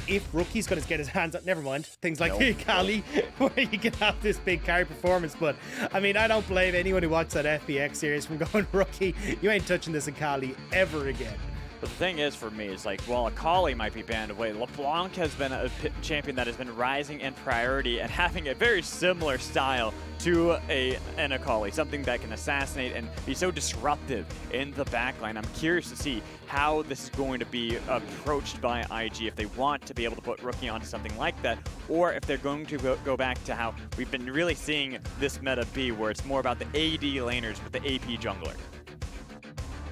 if Rookie's going to get his hands up, never mind, things like the Akali, where you can have this big carry performance. But I mean, I don't blame anyone who watched that FPX series from going, Rookie, you ain't touching this Akali ever again. But the thing is, for me, is like, while Akali might be banned away, LeBlanc has been a champion that has been rising in priority and having a very similar style to an Akali, something that can assassinate and be so disruptive in the backline. I'm curious to see how this is going to be approached by IG, if they want to be able to put Rookie onto something like that, or if they're going to go back to how we've been really seeing this meta be, where it's more about the AD laners with the AP jungler.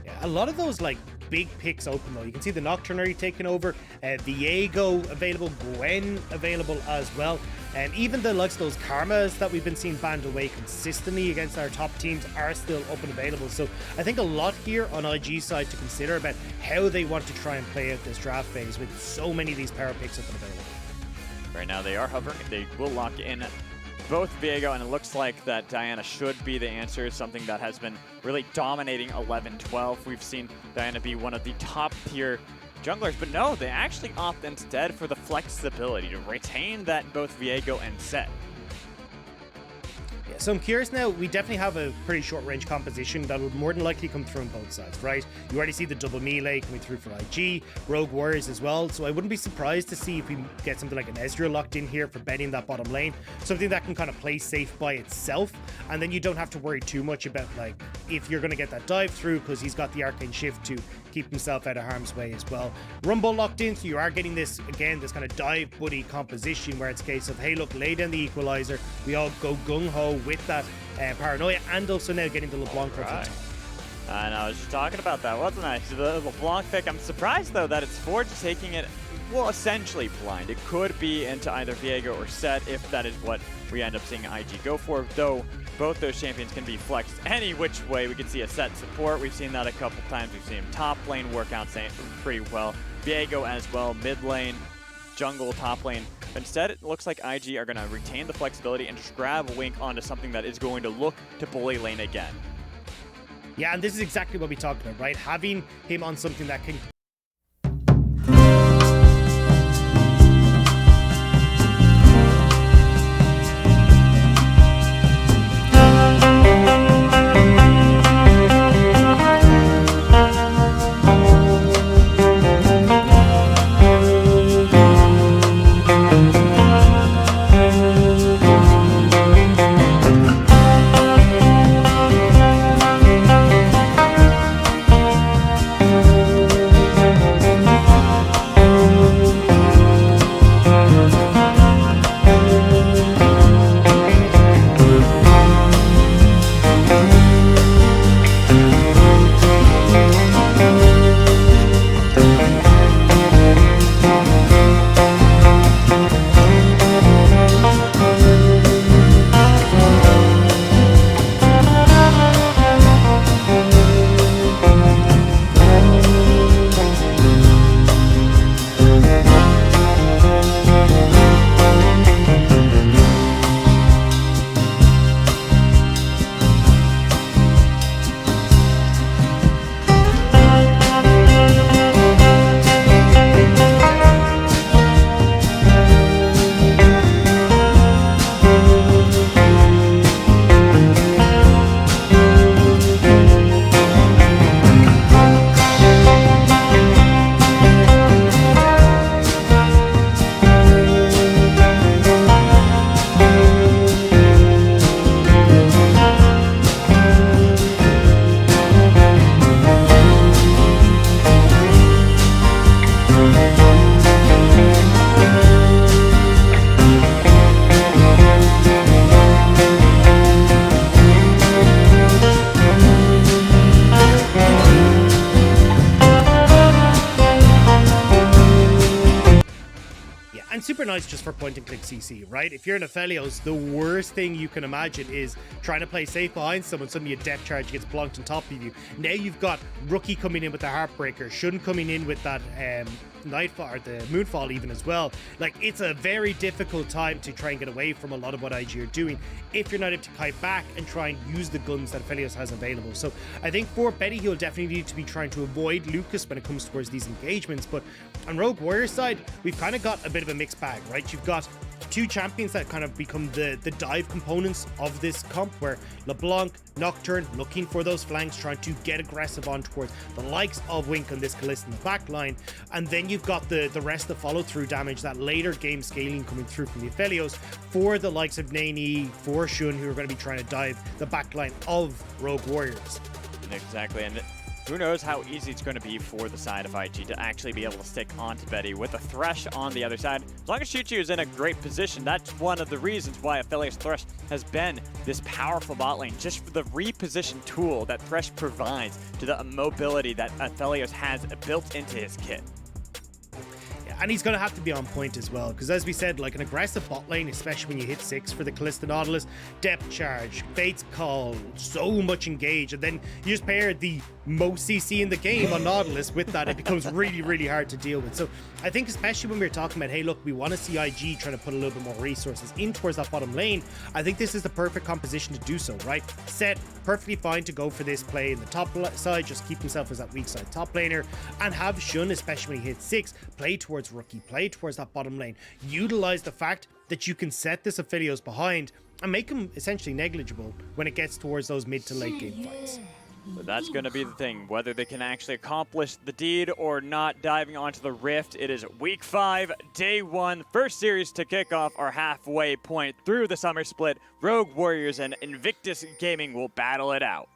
Yeah, a lot of those like big picks open though. You can see the Nocturne already taken over, Viego available, Gwen available as well, and even the likes of those Karmas that we've been seeing banned away consistently against our top teams are still up and available. So I think a lot here on IG's side to consider about how they want to try and play out this draft phase with so many of these power picks up and available. Right now they are hovering. They will lock in both Viego, and it looks like that Diana should be the answer. Something that has been really dominating 11-12. We've seen Diana be one of the top tier junglers, but no, they actually opt instead for the flexibility to retain that both Viego and Set. So I'm curious now, we definitely have a pretty short range composition that would more than likely come through on both sides, right? You already see the double melee coming through for IG, Rogue Warriors as well, so I wouldn't be surprised to see if we get something like an Ezreal locked in here for betting that bottom lane, something that can kind of play safe by itself, and then you don't have to worry too much about like if you're going to get that dive through, because he's got the arcane shift to keep himself out of harm's way as well. Rumble locked in, so you are getting this, again, this kind of dive buddy composition where it's a case of, hey look, lay down the equalizer, we all go gung-ho with that paranoia, and also now getting the LeBlanc right. And I was just talking about that, wasn't I? So the LeBlanc pick, I'm surprised though that it's Forge taking it, well, essentially blind. It could be into either Viego or Set if that is what we end up seeing IG go for, though both those champions can be flexed any which way. We can see a Set support. We've seen that a couple times. We've seen him top lane work out pretty well. Viego as well, mid lane, jungle, top lane. Instead, it looks like IG are going to retain the flexibility and just grab a Wink onto something that is going to look to bully lane again. Yeah, and this is exactly what we talked about, right? Having him on something that can super nice just for point and click CC, right? If you're in Aphelios, the worst thing you can imagine is trying to play safe behind someone, suddenly a depth charge gets blocked on top of you. Now you've got Rookie coming in with the Heartbreaker, Shun coming in with that Nightfall or the Moonfall even as well. Like, it's a very difficult time to try and get away from a lot of what IG are doing if you're not able to kite back and try and use the guns that Aphelios has available. So I think for Betty, he'll definitely need to be trying to avoid Lucas when it comes towards these engagements. But on Rogue Warrior side, we've kind of got a bit of a mixed bag, right? You've got two champions that kind of become the dive components of this comp, where LeBlanc, Nocturne looking for those flanks, trying to get aggressive on towards the likes of Wink on this Kalista in the back line. And then you've got the rest of follow-through damage, that later game scaling coming through from the Aphelios for the likes of Nani, for Shun, who are going to be trying to dive the back line of Rogue Warriors. Exactly, and who knows how easy it's going to be for the side of IG to actually be able to stick onto Betty with a Thresh on the other side. As long as Chuchu is in a great position, that's one of the reasons why Aphelios Thresh has been this powerful bot lane, just for the reposition tool that Thresh provides to the mobility that Aphelios has built into his kit. And he's going to have to be on point as well, because as we said, like an aggressive bot lane, especially when you hit 6 for the Kalista Nautilus, depth charge, Fate's Call, so much engage, and then you just pair the most CC in the game on Nautilus with that, it becomes really, really hard to deal with. So I think especially when we're talking about, hey, look, we want to see IG trying to put a little bit more resources in towards that bottom lane, I think this is the perfect composition to do so, right? Set perfectly fine to go for this play in the top side, just keep himself as that weak side top laner, and have Shun, especially when he hits 6, play towards Rookie, play towards that bottom lane, utilize the fact that you can set this Aphelios behind and make him essentially negligible when it gets towards those mid to late game fights. But that's going to be the thing, whether they can actually accomplish the deed or not. Diving onto the Rift, it is week 5, day 1, first series to kick off our halfway point through the summer split. Rogue Warriors and Invictus Gaming will battle it out.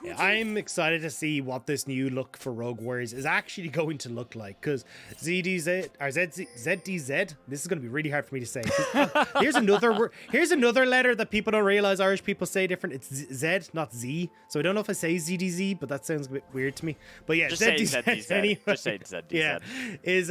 Yeah, I'm excited to see what this new look for Rogue Warriors is actually going to look like, because ZDZ or ZDZ, this is going to be really hard for me to say. Here's another word. Here's another letter that people don't realize Irish people say different. It's Z, not Z. So I don't know if I say ZDZ, but that sounds a bit weird to me. But yeah, just say ZDZ. Anyway, just say ZDZ. Yeah, is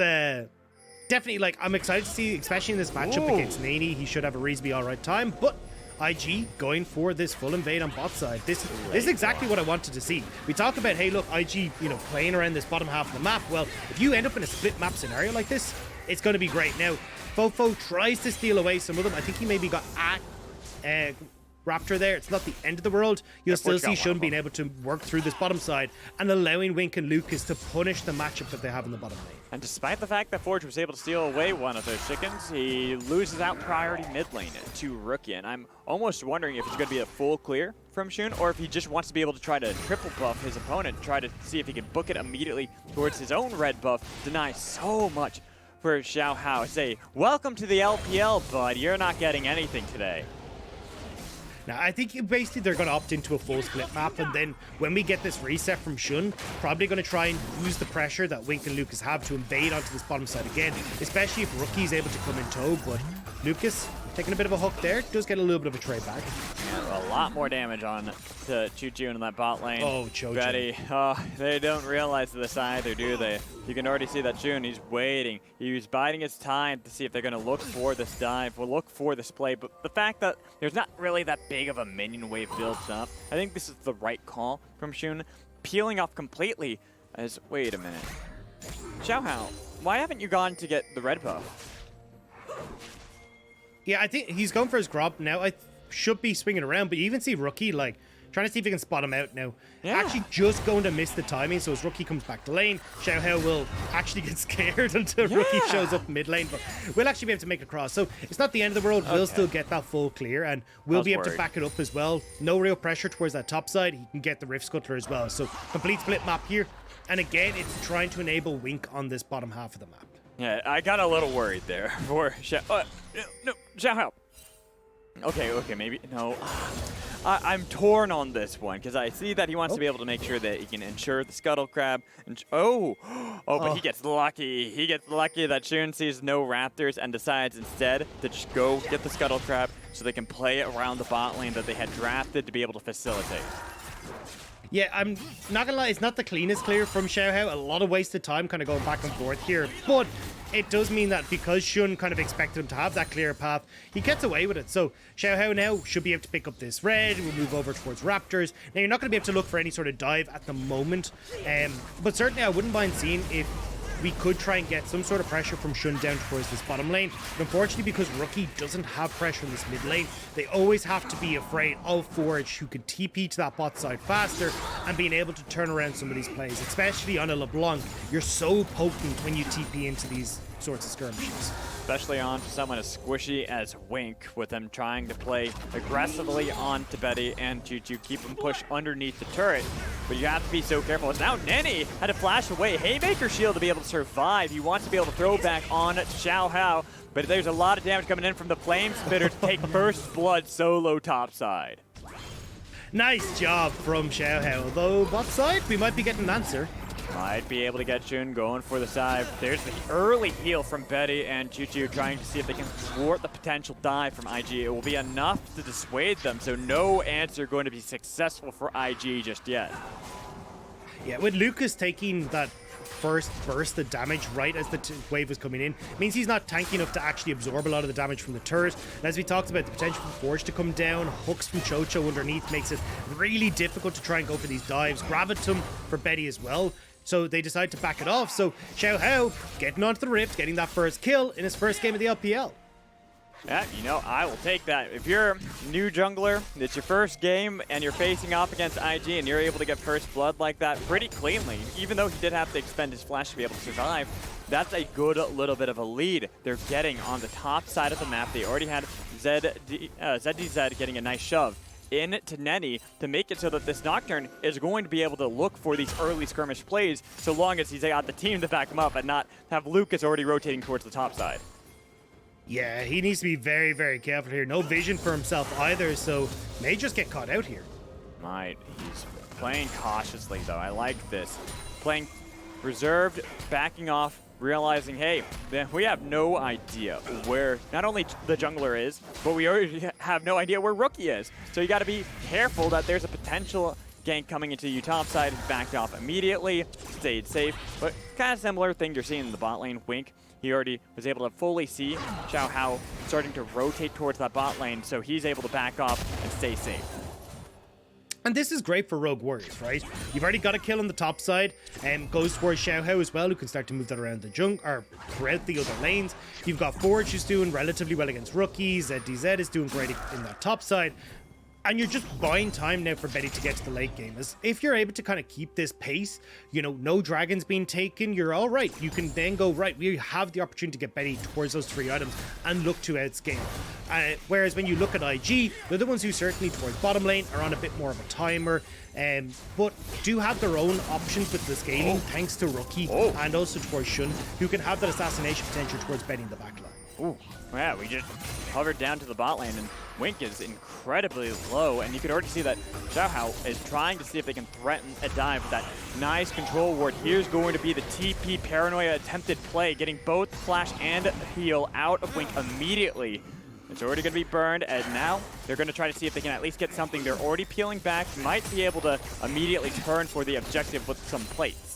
definitely, like, I'm excited to see, especially in this matchup against Nani. He should have a reasonably all right time, but IG going for this full invade on bot side. This is exactly what I wanted to see. We talk about, hey, look, IG, you know, playing around this bottom half of the map. Well, if you end up in a split map scenario like this, it's going to be great. Now, Fofo tries to steal away some of them. I think he maybe got at Raptor there. It's not the end of the world. You'll still see Shun being able to work through this bottom side and allowing Wink and Lucas to punish the matchup that they have in the bottom lane. And despite the fact that Forge was able to steal away one of those chickens, he loses out priority mid lane to Rookie. And I'm almost wondering if it's going to be a full clear from Shun, or if he just wants to be able to try to triple buff his opponent, try to see if he can book it immediately towards his own red buff, deny so much for Xiao Hao. Say, welcome to the LPL, bud. You're not getting anything today. Now, I think basically they're going to opt into a full split map, and then when we get this reset from Shun, probably going to try and use the pressure that Wink and Lucas have to invade onto this bottom side again, especially if Rookie's able to come in tow. But Lucas, taking a bit of a hook there, does get a little bit of a trade back. Yeah, a lot more damage on to Chuchu in that bot lane. Oh, Chojo. Betty, they don't realize this either, do they? You can already see that Shun, he's waiting. He's biding his time to see if they're going to look for this dive, or look for this play. But the fact that there's not really that big of a minion wave built up, I think this is the right call from Shun. Peeling off completely as, wait a minute. Xiao Hao, why haven't you gone to get the red buff? Yeah, I think he's going for his grub now. I should be swinging around, but you even see Rookie, like, trying to see if he can spot him out now. Yeah. Actually just going to miss the timing, so as Rookie comes back to lane, Xiao Hao will actually get scared until Rookie shows up mid lane, but we'll actually be able to make it across. So it's not the end of the world. Okay. We'll still get that full clear, and we'll be able to back it up as well. No real pressure towards that top side. He can get the Rift Scuttler as well. So complete split map here. And again, it's trying to enable Wink on this bottom half of the map. Yeah, I got a little worried there for Xiao. No, Xiao Hao. Okay, maybe, no. I'm torn on this one, because I see that he wants to be able to make sure that he can ensure the Scuttle Crab. And but he gets lucky. He gets lucky that Shun sees no Raptors and decides instead to just go get the Scuttle Crab so they can play around the bot lane that they had drafted to be able to facilitate. Yeah, I'm not gonna lie, it's not the cleanest clear from Xiaohao. A lot of wasted time kind of going back and forth here, but it does mean that because Shun kind of expected him to have that clear path, he gets away with it. So Xiaohao now should be able to pick up this red. We'll move over towards Raptors. Now you're not going to be able to look for any sort of dive at the moment, but certainly I wouldn't mind seeing if we could try and get some sort of pressure from Shun down towards this bottom lane. But unfortunately, because Rookie doesn't have pressure in this mid lane, they always have to be afraid of Forge, who can TP to that bot side faster and being able to turn around some of these plays, especially on a LeBlanc. You're so potent when you TP into these sorts of skirmishes. Especially on someone as squishy as Wink, with them trying to play aggressively onto Betty and Choo-Choo, keep them pushed underneath the turret. But you have to be so careful. As now Nenny had to flash away. Haymaker shield to be able to survive. He wants to be able to throw back on Xiaohao, but there's a lot of damage coming in from the Flame Spitter to take first blood solo topside. Nice job from Xiaohao, although bot side, we might be getting an answer. Might be able to get Shun going for the side. There's the early heal from Betty and Choo-Choo trying to see if they can thwart the potential dive from IG. It will be enough to dissuade them, so no answer going to be successful for IG just yet. Yeah, with Lucas taking that first burst of damage right as the wave was coming in, means he's not tanky enough to actually absorb a lot of the damage from the turret. And as we talked about, the potential for Forge to come down, hooks from Cho-Cho underneath makes it really difficult to try and go for these dives. Gravitum for Betty as well. So they decide to back it off. So Xiaohao getting onto the Rift, getting that first kill in his first game of the LPL. Yeah, you know, I will take that. If you're a new jungler, it's your first game, and you're facing off against IG, and you're able to get first blood like that pretty cleanly, even though he did have to expend his flash to be able to survive, that's a good little bit of a lead they're getting on the top side of the map. They already had ZDZ getting a nice shove into Nenny to make it so that this Nocturne is going to be able to look for these early skirmish plays so long as he's got the team to back him up and not have Lucas already rotating towards the top side. Yeah, he needs to be very, very careful here. No vision for himself either, so may just get caught out here. Might. He's playing cautiously, though. I like this. Playing reserved, backing off, realizing, hey, we have no idea where not only the jungler is, but we already have no idea where Rookie is. So you got to be careful that there's a potential gank coming into you topside. Backed off immediately, stayed safe, but kind of similar thing you're seeing in the bot lane. Wink, he already was able to fully see Xiaohao starting to rotate towards that bot lane, so he's able to back off and stay safe. And this is great for Rogue Warriors, right? You've already got a kill on the top side, and goes towards Xiaohao as well, who can start to move that around the jungle, or throughout the other lanes. You've got Forge, who's doing relatively well against rookies. ZDZ is doing great in that top side. And you're just buying time now for Betty to get to the late game. As if you're able to kind of keep this pace, you know, no dragons being taken, you're all right. You can then go, right, we have the opportunity to get Betty towards those 3 items and look to outscale. Whereas when you look at IG, they're the ones who certainly towards bottom lane are on a bit more of a timer, but do have their own options with the scaling, thanks to Rookie and also towards Shun, who can have that assassination potential towards Betty in the backline. Ooh, yeah, we just hovered down to the bot lane, and Wink is incredibly low, and you can already see that Xiaohao is trying to see if they can threaten a dive with that nice control ward. Here's going to be the TP Paranoia attempted play, getting both flash and heal out of Wink immediately. It's already going to be burned, and now they're going to try to see if they can at least get something. They're already peeling back, might be able to immediately turn for the objective with some plates.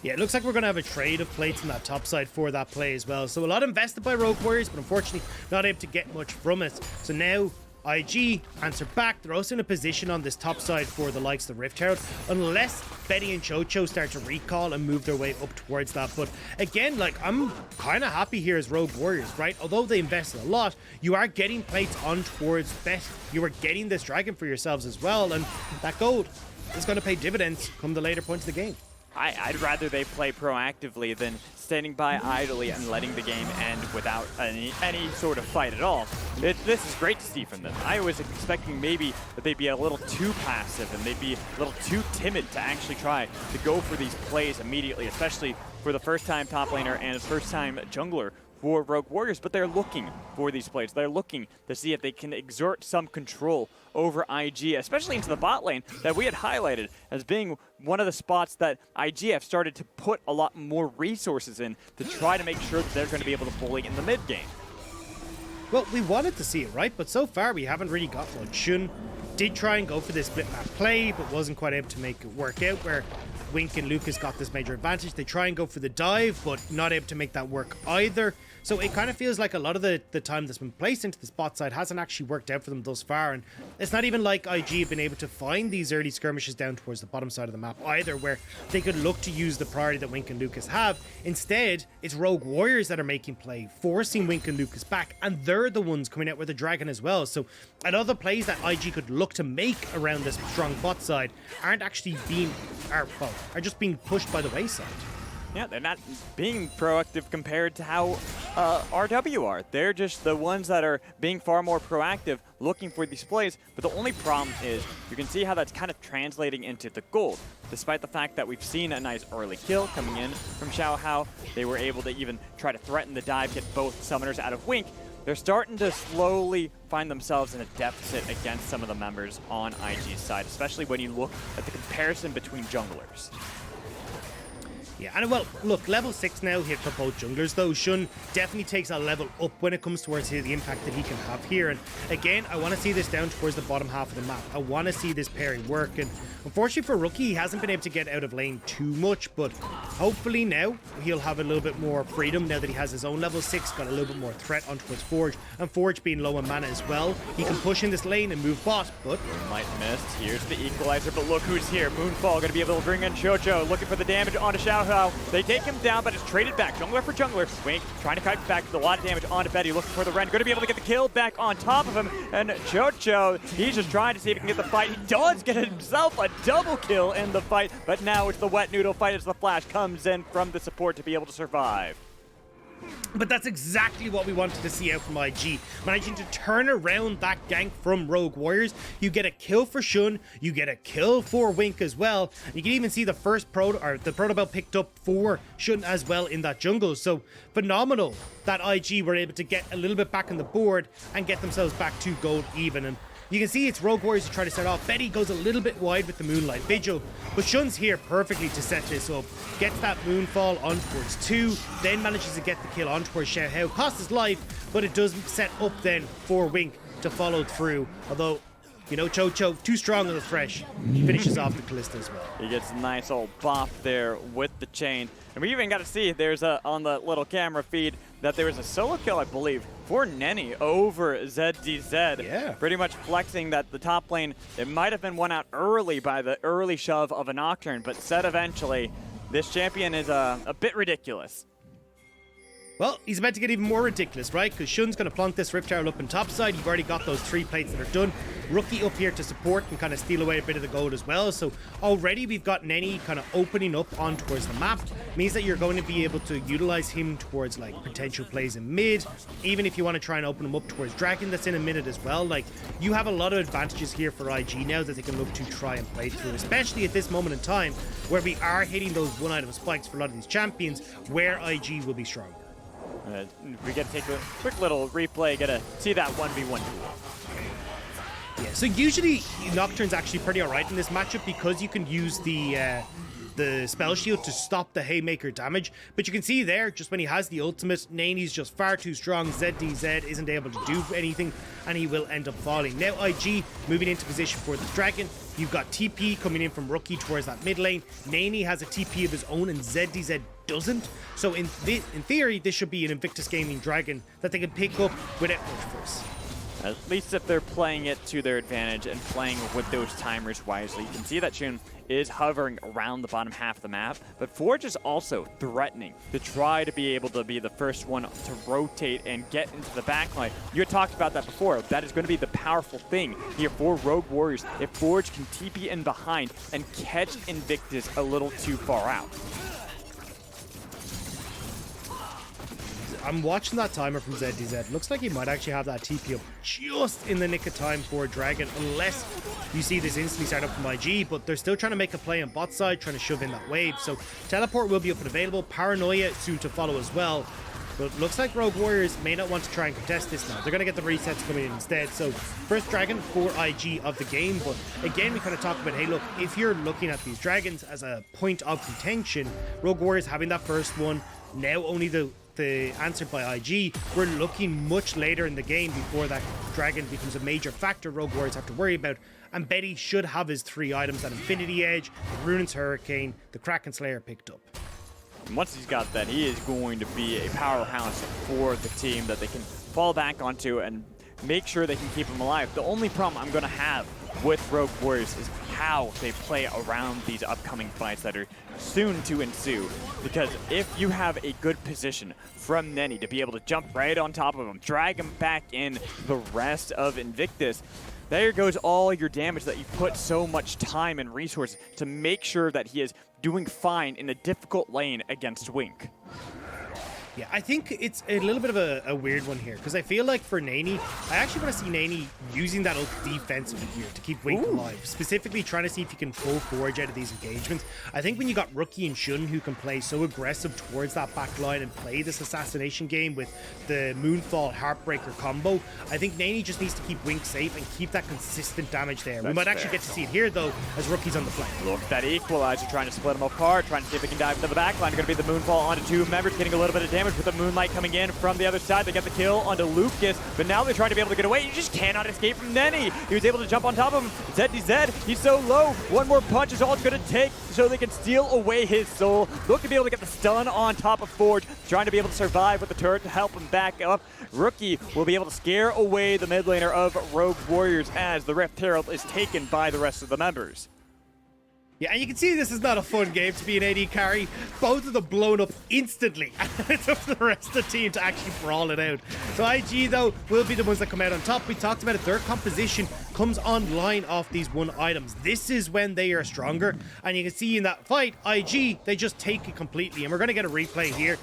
Yeah, it looks like we're going to have a trade of plates on that top side for that play as well. So a lot invested by Rogue Warriors, but unfortunately not able to get much from it. So now IG answer back. They're also in a position on this top side for the likes of the Rift Herald, unless Betty and Cho-Cho start to recall and move their way up towards that. But again, like, I'm kind of happy here as Rogue Warriors, right? Although they invested a lot, you are getting plates on towards Bet. You are getting this dragon for yourselves as well, and that gold is going to pay dividends come the later points of the game. I'd rather they play proactively than standing by idly and letting the game end without any sort of fight at all. This is great to see from them. I was expecting maybe that they'd be a little too passive and they'd be a little too timid to actually try to go for these plays immediately, especially for the first time top laner and first time jungler for Rogue Warriors, but they're looking for these plays. They're looking to see if they can exert some control over IG, especially into the bot lane that we had highlighted as being one of the spots that IG have started to put a lot more resources in to try to make sure that they're going to be able to bully in the mid game. Well, we wanted to see it, right? But so far, we haven't really got much. Shun did try and go for this split map play, but wasn't quite able to make it work out, where Wink and Lucas got this major advantage. They try and go for the dive, but not able to make that work either. So it kind of feels like a lot of the time that's been placed into the spot side hasn't actually worked out for them thus far. And it's not even like IG have been able to find these early skirmishes down towards the bottom side of the map either, where they could look to use the priority that Wink and Lucas have. Instead, it's Rogue Warriors that are making play, forcing Wink and Lucas back, and they're the ones coming out with the Dragon as well. So a lot of the plays that IG could look to make around this strong bot side aren't actually being, are just being pushed by the wayside. Yeah, they're not being proactive compared to how RW are. They're just the ones that are being far more proactive, looking for these plays. But the only problem is you can see how that's kind of translating into the gold. Despite the fact that we've seen a nice early kill coming in from Xiao Hao, they were able to even try to threaten the dive, get both summoners out of Wink. They're starting to slowly find themselves in a deficit against some of the members on IG's side, especially when you look at the comparison between junglers. Yeah, and well, look, level 6 now hit for both junglers, though. Shun definitely takes a level up when it comes towards the impact that he can have here. And again, I want to see this down towards the bottom half of the map. I want to see this pairing work. And unfortunately for Rookie, he hasn't been able to get out of lane too much, but hopefully now he'll have a little bit more freedom now that he has his own level 6, got a little bit more threat on towards Forge. And Forge being low on mana as well, he can push in this lane and move bot, but... Might miss. Here's the equalizer, but look who's here. Moonfall going to be able to bring in Chocho, looking for the damage onto Xiao Hao. They take him down, but it's traded back. Jungler for jungler. Wink trying to kite back with a lot of damage onto Betty, looking for the Ren. Going to be able to get the kill back on top of him. And Chocho, he's just trying to see if he can get the fight. He does get himself a double kill in the fight, but now it's the wet noodle fight as the flash comes in from the support to be able to survive. But that's exactly what we wanted to see out from IG. Managing to turn around that gank from Rogue Warriors. You get a kill for Shun, you get a kill for Wink as well. You can even see the first the proto belt picked up for Shun as well in that jungle. So phenomenal that IG were able to get a little bit back on the board and get themselves back to gold even. And you can see it's Rogue Warriors to try to start off. Betty goes a little bit wide with the Moonlight Vigil, but Shun's here perfectly to set this up. Gets that Moonfall on towards 2, then manages to get the kill on towards Xiao Hao. Costs his life, but it does set up then for Wink to follow through. Although, you know, Chocho, too strong on the Thresh. He finishes off the Callista as well. He gets a nice old bop there with the chain. And we even got to see, there's on the little camera feed, that there was a solo kill, I believe, for Nenny over ZDZ. Yeah. Pretty much flexing that the top lane, it might have been won out early by the early shove of a Nocturne, but said eventually, this champion is a bit ridiculous. Well, he's about to get even more ridiculous, right? Because Shun's going to plonk this Rift Tower up on top side. You've already got those 3 plates that are done. Rookie up here to support and kind of steal away a bit of the gold as well. So already we've got Nenny kind of opening up on towards the map. Means that you're going to be able to utilize him towards like potential plays in mid. Even if you want to try and open him up towards Dragon, that's in a minute as well. Like, you have a lot of advantages here for IG now that they can look to try and play through. Especially at this moment in time where we are hitting those one-item spikes for a lot of these champions where IG will be stronger. We get to take a quick little replay, get to see that 1v1 duel. Yeah, so usually Nocturne's actually pretty alright in this matchup because you can use the spell shield to stop the haymaker damage. But you can see there, just when he has the ultimate, Nani's just far too strong. ZDZ isn't able to do anything, and he will end up falling. Now IG moving into position for the Dragon. You've got TP coming in from Rookie towards that mid lane. Nani has a TP of his own, and ZDZ doesn't. So in theory, this should be an Invictus Gaming Dragon that they can pick up without much force. At least if they're playing it to their advantage and playing with those timers wisely. You can see that Shun is hovering around the bottom half of the map, but Forge is also threatening to try to be able to be the first one to rotate and get into the backline. You had talked about that before. That is going to be the powerful thing here for Rogue Warriors if Forge can TP in behind and catch Invictus a little too far out. I'm watching that timer from ZDZ. Looks like he might actually have that TP up just in the nick of time for Dragon, unless you see this instantly start up from IG, but they're still trying to make a play on bot side, trying to shove in that wave. So teleport will be up and available. Paranoia soon to follow as well. But it looks like Rogue Warriors may not want to try and contest this now. They're going to get the resets coming in instead. So first Dragon for IG of the game. But again, we kind of talk about, hey, look, if you're looking at these Dragons as a point of contention, Rogue Warriors having that first one, now only the the answered by IG, we're looking much later in the game before that Dragon becomes a major factor Rogue Warriors have to worry about. And Betty should have his 3 items, that Infinity Edge, the Ruinous Hurricane, the Kraken Slayer picked up. And once he's got that, he is going to be a powerhouse for the team that they can fall back onto and make sure they can keep him alive. The only problem I'm going to have with Rogue Warriors is how they play around these upcoming fights that are soon to ensue. Because if you have a good position from Nenny to be able to jump right on top of him, drag him back in the rest of Invictus, there goes all your damage that you put so much time and resources to make sure that he is doing fine in a difficult lane against Wink. Yeah, I think it's a little bit of a weird one here, because I feel like for Nani, I actually want to see Nani using that ult defensively here to keep Wink alive, specifically trying to see if he can pull Forge out of these engagements. I think when you got Rookie and Shun who can play so aggressive towards that back line and play this assassination game with the Moonfall Heartbreaker combo, I think Nani just needs to keep Wink safe and keep that consistent damage there. We might actually get to see it here, though, as Rookie's on the flank. Look at that equalizer, trying to split him apart, trying to see if they can dive into the back line. Going to be the Moonfall onto 2 members, getting a little bit of damage with the Moonlight coming in from the other side. They get the kill onto Lucas, but now they're trying to be able to get away. You just cannot escape from Nenny. He was able to jump on top of him. ZDZ, he's so low. One more punch is all it's going to take so they can steal away his soul. Look to be able to get the stun on top of Forge, trying to be able to survive with the turret to help him back up. Rookie will be able to scare away the mid laner of Rogue Warriors as the Rift Herald is taken by the rest of the members. Yeah, and you can see this is not a fun game to be an AD carry. Both of them blown up instantly. And it's up to the rest of the team to actually brawl it out. So IG, though, will be the ones that come out on top. We talked about it. Their composition comes online off these 1 items. This is when they are stronger. And you can see in that fight, IG, they just take it completely. And we're going to get a replay here.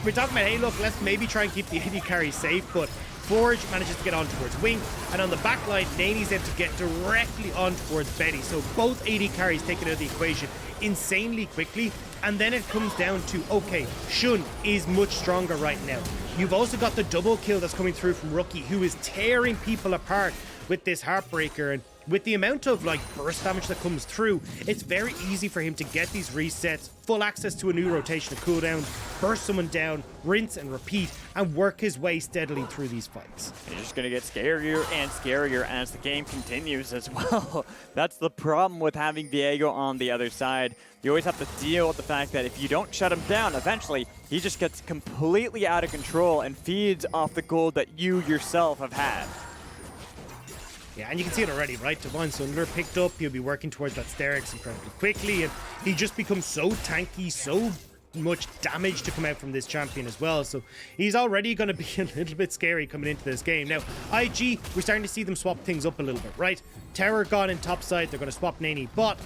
We're talking about, hey, look, let's maybe try and keep the AD carry safe, but Forge manages to get on towards Wink, and on the back line, Nani's able to get directly on towards Betty. So both AD carries taken out of the equation insanely quickly, and then it comes down to, okay, Shun is much stronger right now. You've also got the double kill that's coming through from Rookie, who is tearing people apart with this Heartbreaker, and with the amount of like burst damage that comes through, it's very easy for him to get these resets, full access to a new rotation of cooldowns, burst someone down, rinse and repeat, and work his way steadily through these fights. He's just going to get scarier and scarier as the game continues as well. That's the problem with having Viego on the other side. You always have to deal with the fact that if you don't shut him down, eventually he just gets completely out of control and feeds off the gold that you yourself have had. Yeah, and you can see it already, right? Divine Sunder picked up, he'll be working towards that Sterix incredibly quickly, and he just becomes so tanky, so much damage to come out from this champion as well, so he's already going to be a little bit scary coming into this game. Now, IG, we're starting to see them swap things up a little bit, right? Terror gone in top side, they're going to swap Nani, but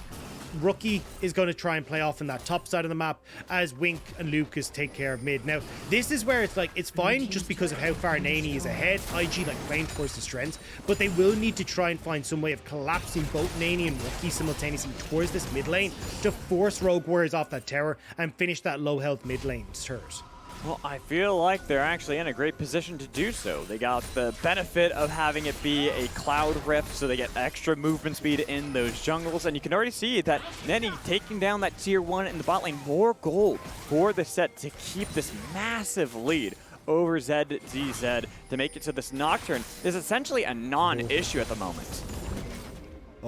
Rookie is going to try and play off in that top side of the map as Wink and Lucas take care of mid. Now, this is where it's like, it's fine just because of how far Nani is ahead. IG like playing towards the strengths, but they will need to try and find some way of collapsing both Nani and Rookie simultaneously towards this mid lane to force Rogue Warriors off that tower and finish that low health mid lane turret. Well, I feel like they're actually in a great position to do so. They got the benefit of having it be a cloud rift, so they get extra movement speed in those jungles, and you can already see that Nenny taking down that tier 1 in the bot lane, more gold for the set to keep this massive lead over ZDZ to make it so this Nocturne is essentially a non-issue at the moment.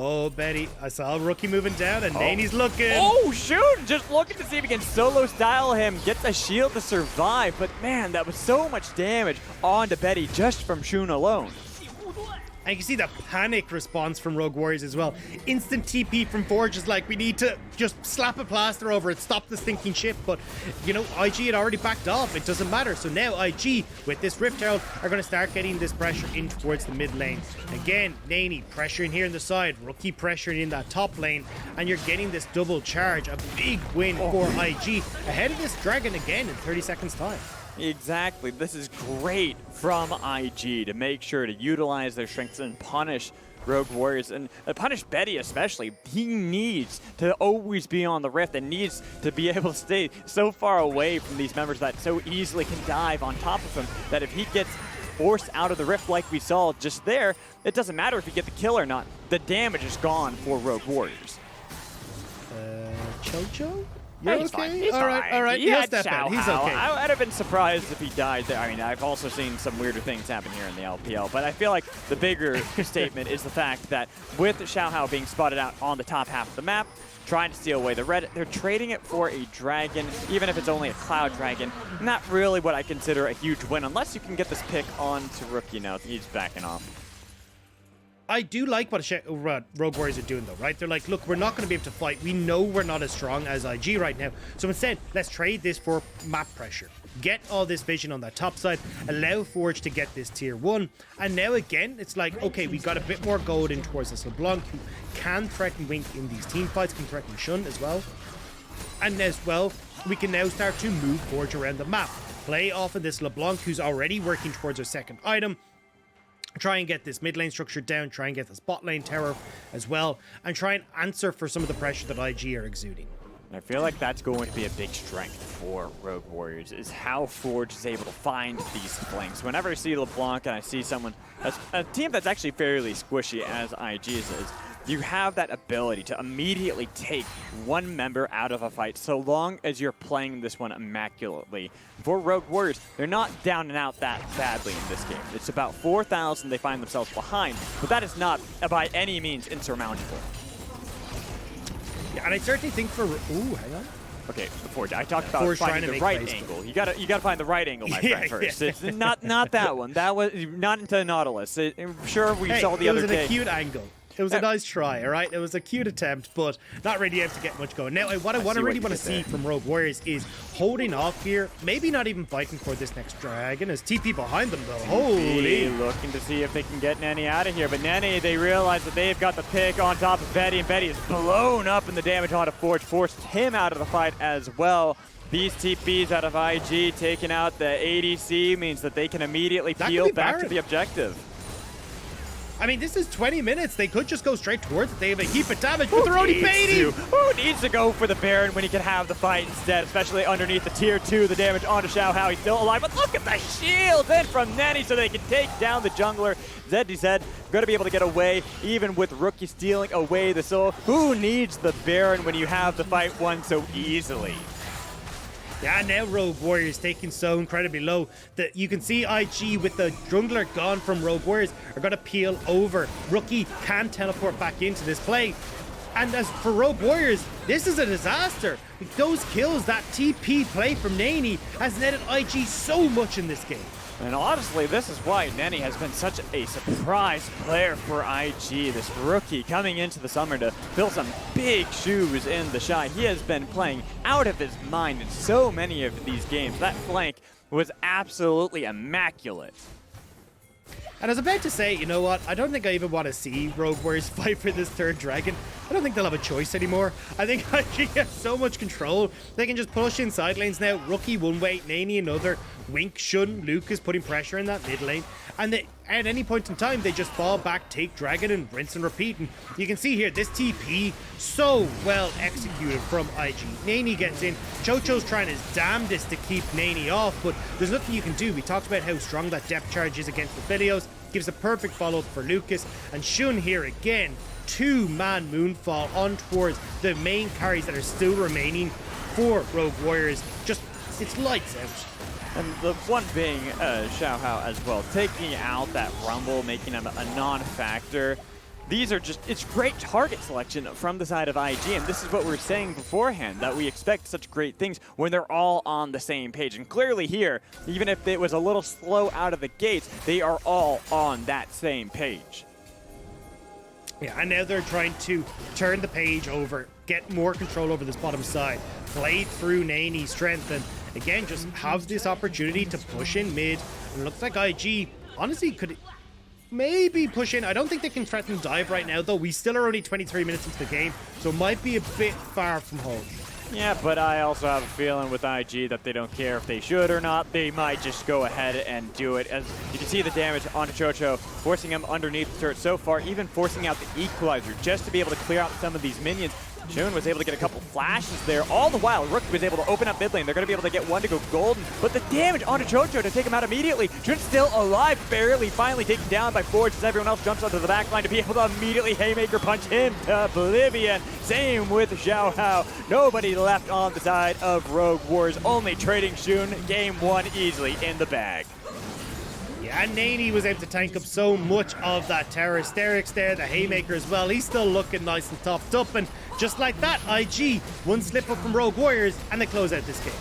Oh, Betty, I saw Rookie moving down, and Nani's looking. Oh, shoot! Just looking to see if he can solo style him, gets a shield to survive, but man, that was so much damage onto Betty just from Shun alone. And you can see the panic response from Rogue Warriors as well. Instant TP from Forge is like, we need to just slap a plaster over it, stop the stinking ship. But, you know, IG had already backed off. It doesn't matter. So now IG, with this Rift Herald, are going to start getting this pressure in towards the mid lane. Again, Nani pressuring here in the side, Rookie pressuring in that top lane, and you're getting this double charge. A big win for IG ahead of this Dragon again in 30 seconds time. Exactly. This is great from IG to make sure to utilize their strengths and punish Rogue Warriors and punish Betty especially. He needs to always be on the Rift and needs to be able to stay so far away from these members that so easily can dive on top of him that if he gets forced out of the Rift like we saw just there, it doesn't matter if you get the kill or not. The damage is gone for Rogue Warriors. Chocho? You're He's okay? fine. He's all right, fine. all right. He He'll had step out. Xiao He's Hao. okay. I'd have been surprised if he died there. I mean, I've also seen some weirder things happen here in the LPL, but I feel like the bigger statement is the fact that with Xiao Hao being spotted out on the top half of the map, trying to steal away the red, they're trading it for a dragon, even if it's only a cloud dragon. Not really what I consider a huge win, unless you can get this pick onto Rookie. Now he's backing off. I do like what Rogue Warriors are doing, though, right? They're like, look, we're not going to be able to fight. We know we're not as strong as IG right now. So instead, let's trade this for map pressure. Get all this vision on that top side. Allow Forge to get this tier 1. And now again, it's like, okay, we got a bit more gold in towards this LeBlanc, who can threaten Wink in these team fights, can threaten Shun as well. And as well, we can now start to move Forge around the map. Play off of this LeBlanc, who's already working towards our second item. Try and get this mid lane structure down, try and get this bot lane tower as well, and try and answer for some of the pressure that IG are exuding. I feel like that's going to be a big strength for Rogue Warriors, is how Forge is able to find these flanks. Whenever I see LeBlanc and I see someone, a team that's actually fairly squishy as IG is, you have that ability to immediately take one member out of a fight so long as you're playing this one immaculately. For Rogue Warriors, they're not down and out that badly in this game. It's about 4,000 they find themselves behind, but that is not by any means insurmountable. Yeah, and I certainly think for... Ooh, hang on. Okay, Forge, I talked about Forge finding the right plays, angle. You gotta find the right angle, my friend, first. Yeah. It's not that one. That was not into Nautilus. Sure, we saw the other day. It was an acute angle. It was a nice try, all right? It was a cute attempt, but not really able to get much going. Now, what I really want to see from Rogue Warriors is holding off here, maybe not even fighting for this next dragon. As TP behind them, though. Holy. Looking to see if they can get Nenny out of here, but Nenny, they realize that they've got the pick on top of Betty, and Betty is blown up, and the damage onto Forge forced him out of the fight as well. These TPs out of IG taking out the ADC means that they can immediately peel back to the objective. I mean, this is 20 minutes. They could just go straight towards it. They have a heap of damage, but they're already baiting. Who needs to go for the Baron when he can have the fight instead, especially underneath the tier 2, the damage onto Xiao Hao. He's still alive, but look at the shield in from Nenny so they can take down the jungler. ZDZ going to be able to get away, even with Rookie stealing away the soul. Who needs the Baron when you have the fight won so easily? Yeah, now Rogue Warriors taking so incredibly low that you can see IG with the jungler gone from Rogue Warriors are going to peel over. Rookie can teleport back into this play. And as for Rogue Warriors, this is a disaster. Those kills, that TP play from Nani has netted IG so much in this game. And honestly, this is why Nenny has been such a surprise player for IG. This rookie coming into the summer to fill some big shoes in the Shy. He has been playing out of his mind in so many of these games. That flank was absolutely immaculate. And I was about to say, you know what? I don't think I even want to see Rogue Warriors fight for this third dragon. I don't think they'll have a choice anymore. I think IG has so much control. They can just push in side lanes now. Rookie one way, Nani another. Wink, Shun, Luke is putting pressure in that mid lane. And at any point in time, they just fall back, take dragon, and rinse and repeat. And you can see here, this TP, so well executed from IG. Nani gets in. Chocho's trying his damnedest to keep Nani off, but there's nothing you can do. We talked about how strong that depth charge is against the Philios. Gives a perfect follow-up for Lucas. And Shun here again, two-man Moonfall on towards the main carries that are still remaining for Rogue Warriors. Just, it's lights out. And the one being Xiao Hao as well, taking out that Rumble, making him a non-factor. These are just, it's great target selection from the side of IG, and this is what we were saying beforehand, that we expect such great things when they're all on the same page. And clearly here, even if it was a little slow out of the gates, they are all on that same page. Yeah, and now they're trying to turn the page over, get more control over this bottom side, play through Nani's strength, and again, just have this opportunity to push in mid. And it looks like IG, honestly, could maybe push in. I don't think they can threaten dive right now, though. We still are only 23 minutes into the game, so it might be a bit far from home. Yeah, but I also have a feeling with IG that they don't care if they should or not. They might just go ahead and do it. As you can see the damage onto Chocho, forcing him underneath the turret so far, even forcing out the equalizer just to be able to clear out some of these minions. June was able to get a couple flashes there. All the while, Rook was able to open up mid lane. They're going to be able to get one to go golden, but the damage onto Jojo to take him out immediately. June's still alive, barely, finally taken down by Forge as everyone else jumps onto the back line to be able to immediately haymaker punch him to oblivion. Same with Xiao Hao. Nobody left on the side of Rogue Wars, only trading June. Game 1 easily in the bag. Yeah, and Naney was able to tank up so much of that tower. Sterix there, the haymaker as well. He's still looking nice and topped up, and just like that, IG, one slip up from Rogue Warriors, and they close out this game.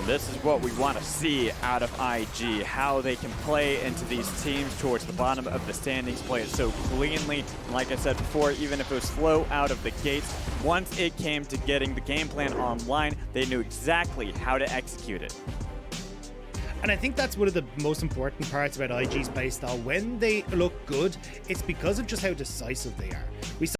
This is what we want to see out of IG, how they can play into these teams towards the bottom of the standings, play it so cleanly. And like I said before, even if it was slow out of the gates, once it came to getting the game plan online, they knew exactly how to execute it. And I think that's one of the most important parts about IG's playstyle. When they look good, it's because of just how decisive they are.